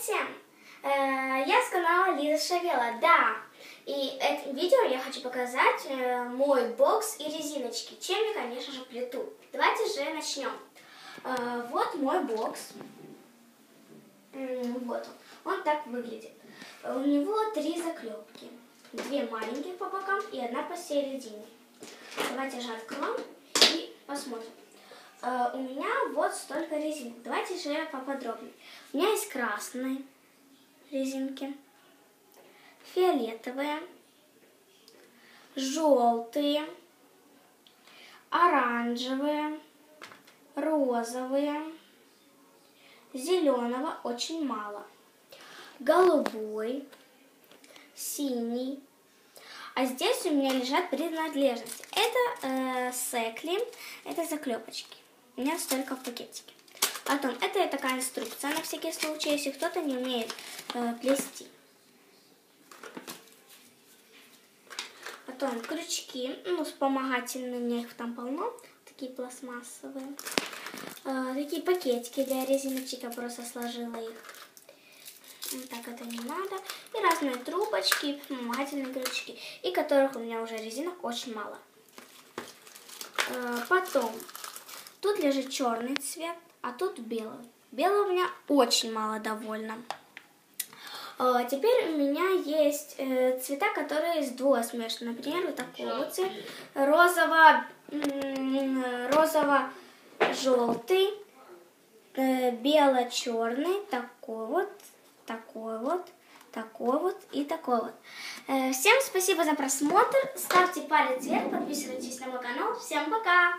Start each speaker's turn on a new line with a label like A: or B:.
A: Привет всем! Я с канала Лиза Шавела, да. И этим видео я хочу показать мой бокс и резиночки, чем я, конечно же, плету. Давайте же начнем. Вот мой бокс. Вот он так выглядит. У него 3 заклепки. 2 маленьких по бокам и 1 посередине. Давайте же откроем и посмотрим. У меня вот столько резинок. Давайте же поподробнее. У меня есть красные резинки, фиолетовые, желтые, оранжевые, розовые, зеленого очень мало, голубой, синий. А здесь у меня лежат принадлежности. Это секли, это заклепочки. У меня столько в пакетике. Потом, это такая инструкция на всякий случай, если кто-то не умеет плести. Потом крючки, вспомогательные, у меня их там полно, такие пластмассовые. Такие пакетики для резиночек, я просто сложила их. Так это не надо. И разные трубочки, вспомогательные крючки, и которых у меня уже резинок очень мало. Потом, тут лежит черный цвет, а тут белый. Белого у меня очень мало довольно. Теперь у меня есть цвета, которые с двух смешаны. Например, вот такой вот цвет. Розово-желтый, бело-черный, такой вот, такой вот, такой вот и такой вот. Всем спасибо за просмотр. Ставьте палец вверх, подписывайтесь на мой канал. Всем пока!